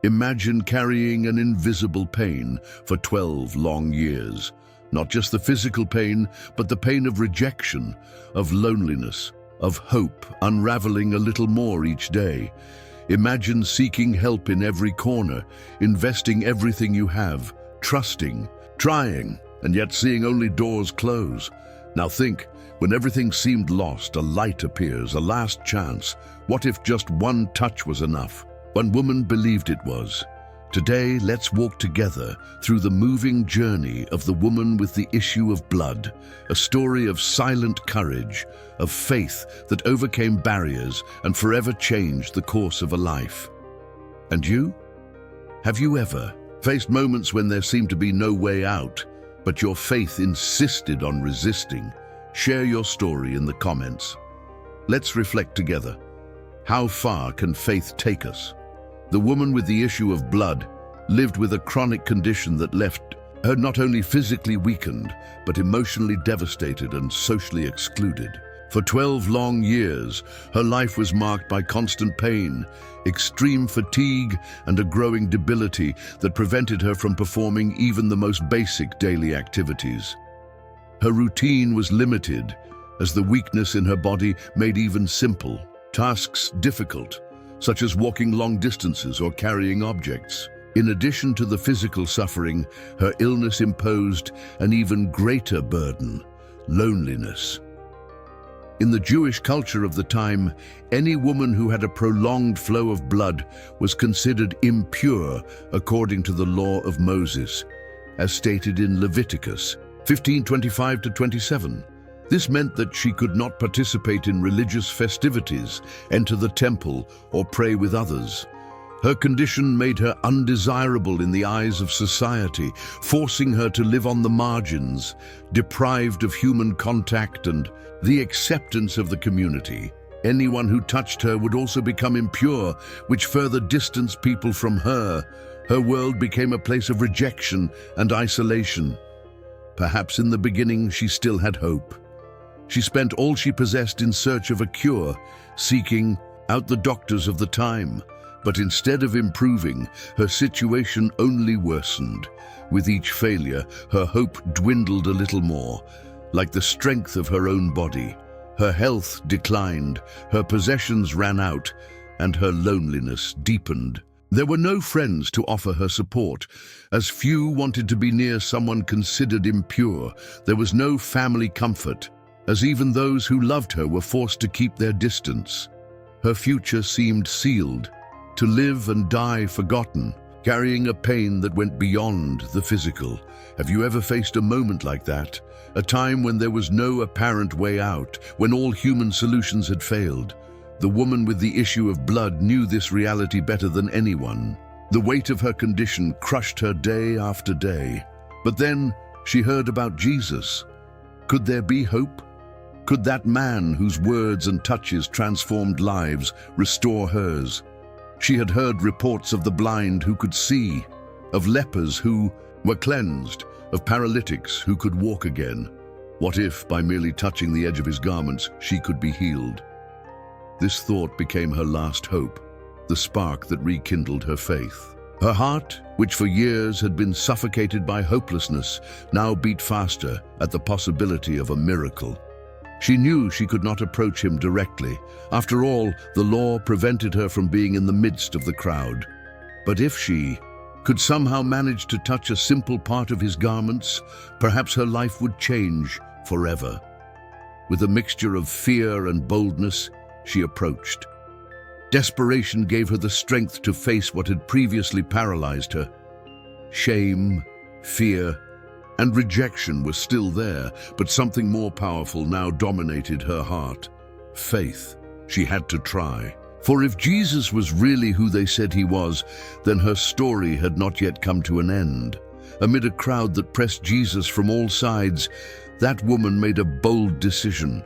Imagine carrying an invisible pain for 12 long years. Not just the physical pain, but the pain of rejection, of loneliness, of hope unraveling a little more each day. Imagine seeking help in every corner, investing everything you have, trusting, trying, and yet seeing only doors close. Now think, when everything seemed lost, a light appears, a last chance. What if just one touch was enough? One woman believed it was. Today, let's walk together through the moving journey of the woman with the issue of blood, a story of silent courage, of faith that overcame barriers and forever changed the course of a life. And you? Have you ever faced moments when there seemed to be no way out, but your faith insisted on resisting? Share your story in the comments. Let's reflect together. How far can faith take us? The woman with the issue of blood lived with a chronic condition that left her not only physically weakened, but emotionally devastated and socially excluded. For 12 long years, her life was marked by constant pain, extreme fatigue, and a growing debility that prevented her from performing even the most basic daily activities. Her routine was limited, as the weakness in her body made even simple tasks difficult, such as walking long distances or carrying objects. In addition to the physical suffering, her illness imposed an even greater burden: loneliness. In the Jewish culture of the time, any woman who had a prolonged flow of blood was considered impure according to the law of Moses, as stated in Leviticus 15:25-27. This meant that she could not participate in religious festivities, enter the temple, or pray with others. Her condition made her undesirable in the eyes of society, forcing her to live on the margins, deprived of human contact and the acceptance of the community. Anyone who touched her would also become impure, which further distanced people from her. Her world became a place of rejection and isolation. Perhaps in the beginning she still had hope. She spent all she possessed in search of a cure, seeking out the doctors of the time. But instead of improving, her situation only worsened. With each failure, her hope dwindled a little more. Like the strength of her own body, her health declined, her possessions ran out, and her loneliness deepened. There were no friends to offer her support, as few wanted to be near someone considered impure. There was no family comfort, as even those who loved her were forced to keep their distance. Her future seemed sealed, to live and die forgotten, carrying a pain that went beyond the physical. Have you ever faced a moment like that? A time when there was no apparent way out, when all human solutions had failed? The woman with the issue of blood knew this reality better than anyone. The weight of her condition crushed her day after day. But then she heard about Jesus. Could there be hope? Could that man whose words and touches transformed lives restore hers? She had heard reports of the blind who could see, of lepers who were cleansed, of paralytics who could walk again. What if, by merely touching the edge of his garments, she could be healed? This thought became her last hope, the spark that rekindled her faith. Her heart, which for years had been suffocated by hopelessness, now beat faster at the possibility of a miracle. She knew she could not approach him directly. After all, the law prevented her from being in the midst of the crowd. But if she could somehow manage to touch a simple part of his garments, perhaps her life would change forever. With a mixture of fear and boldness, she approached. Desperation gave her the strength to face what had previously paralyzed her. Shame, fear, and rejection were still there, but something more powerful now dominated her heart. Faith. She had to try. For if Jesus was really who they said he was, then her story had not yet come to an end. Amid a crowd that pressed Jesus from all sides, that woman made a bold decision.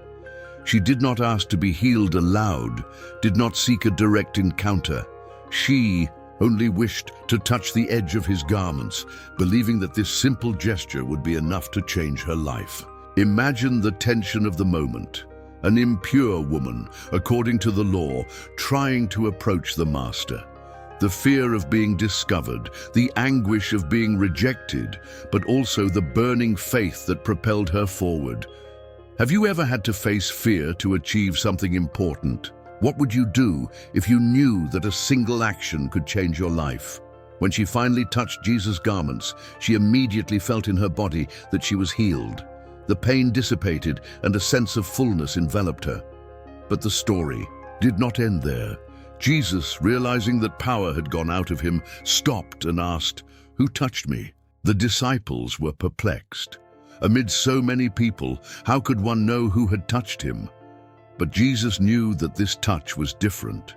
She did not ask to be healed aloud, did not seek a direct encounter. She only wished to touch the edge of his garments, believing that this simple gesture would be enough to change her life. Imagine the tension of the moment. An impure woman, according to the law, trying to approach the master. The fear of being discovered, the anguish of being rejected, but also the burning faith that propelled her forward. Have you ever had to face fear to achieve something important? What would you do if you knew that a single action could change your life? When she finally touched Jesus' garments, she immediately felt in her body that she was healed. The pain dissipated and a sense of fullness enveloped her. But the story did not end there. Jesus, realizing that power had gone out of him, stopped and asked, "Who touched me?" The disciples were perplexed. Amid so many people, how could one know who had touched him? But Jesus knew that this touch was different.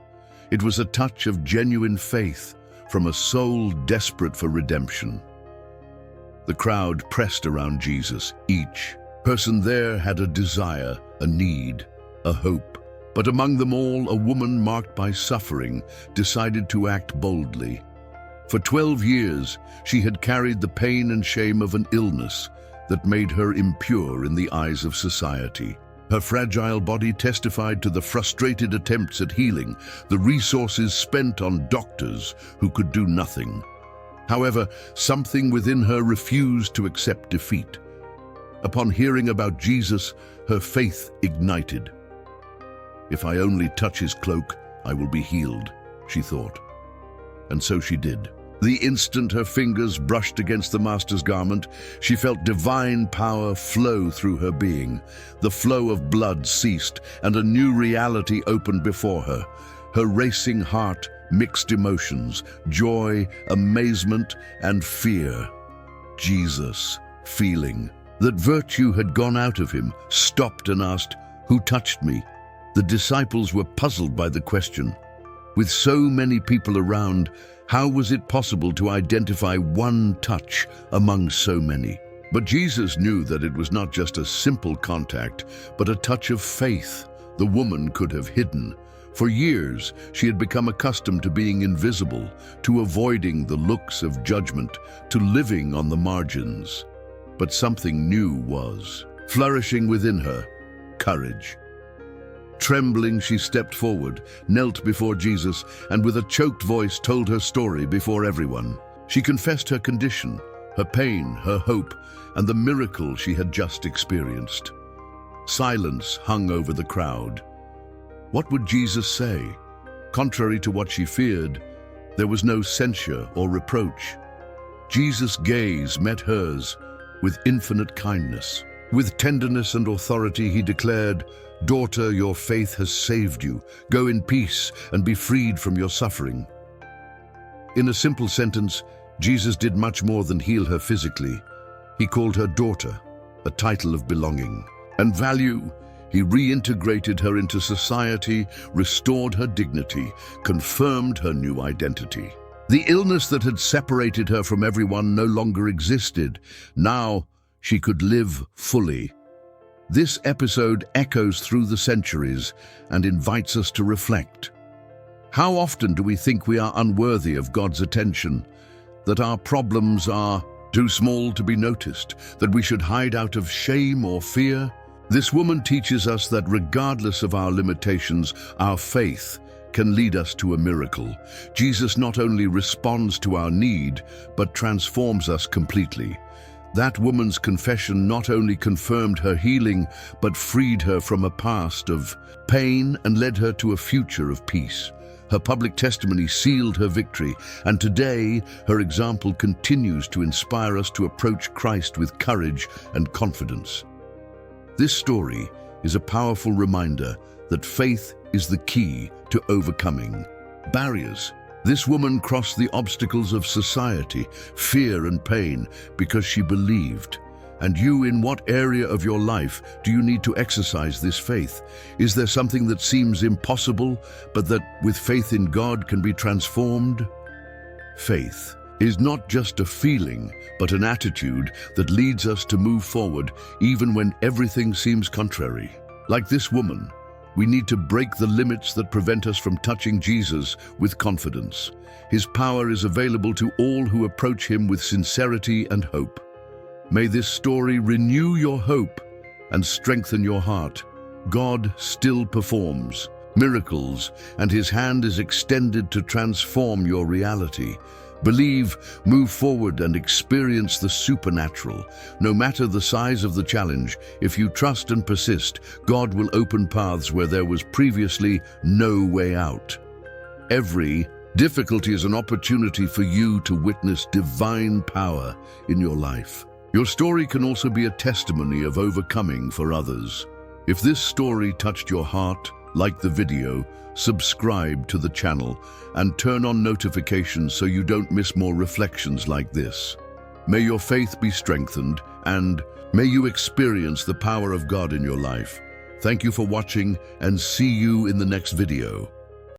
It was a touch of genuine faith from a soul desperate for redemption. The crowd pressed around Jesus. Each person there had a desire, a need, a hope. But among them all, a woman marked by suffering decided to act boldly. For 12 years, she had carried the pain and shame of an illness that made her impure in the eyes of society. Her fragile body testified to the frustrated attempts at healing, the resources spent on doctors who could do nothing. However, something within her refused to accept defeat. Upon hearing about Jesus, her faith ignited. "If I only touch his cloak, I will be healed," she thought. And so she did. The instant her fingers brushed against the Master's garment, she felt divine power flow through her being. The flow of blood ceased, and a new reality opened before her. Her racing heart mixed emotions, joy, amazement, and fear. Jesus, feeling that virtue had gone out of him, stopped and asked, "Who touched me?" The disciples were puzzled by the question. With so many people around, how was it possible to identify one touch among so many? But Jesus knew that it was not just a simple contact, but a touch of faith the woman could have hidden. For years, she had become accustomed to being invisible, to avoiding the looks of judgment, to living on the margins. But something new was flourishing within her: courage. Trembling, she stepped forward, knelt before Jesus, and with a choked voice told her story before everyone. She confessed her condition, her pain, her hope, and the miracle she had just experienced. Silence hung over the crowd. What would Jesus say? Contrary to what she feared, there was no censure or reproach. Jesus' gaze met hers with infinite kindness. With tenderness and authority, he declared, "Daughter, your faith has saved you. Go in peace and be freed from your suffering." In a simple sentence, Jesus did much more than heal her physically. He called her daughter, a title of belonging and value. He reintegrated her into society, restored her dignity, confirmed her new identity. The illness that had separated her from everyone no longer existed. Now she could live fully. This episode echoes through the centuries and invites us to reflect. How often do we think we are unworthy of God's attention, that our problems are too small to be noticed, that we should hide out of shame or fear? This woman teaches us that regardless of our limitations, our faith can lead us to a miracle. Jesus not only responds to our need, but transforms us completely. That woman's confession not only confirmed her healing, but freed her from a past of pain and led her to a future of peace. Her public testimony sealed her victory, and today her example continues to inspire us to approach Christ with courage and confidence. This story is a powerful reminder that faith is the key to overcoming barriers. This woman crossed the obstacles of society, fear and pain, because she believed. And you, in what area of your life do you need to exercise this faith? Is there something that seems impossible, but that with faith in God can be transformed? Faith is not just a feeling, but an attitude that leads us to move forward even when everything seems contrary. Like this woman, we need to break the limits that prevent us from touching Jesus with confidence. His power is available to all who approach him with sincerity and hope. May this story renew your hope and strengthen your heart. God still performs. miracles, and His hand is extended to transform your reality. Believe, move forward, and experience the supernatural. No matter the size of the challenge, if you trust and persist, God will open paths where there was previously no way out. Every difficulty is an opportunity for you to witness divine power in your life. Your story can also be a testimony of overcoming for others. If this story touched your heart, like the video, subscribe to the channel, and turn on notifications so you don't miss more reflections like this. May your faith be strengthened, and may you experience the power of God in your life. Thank you for watching, and see you in the next video.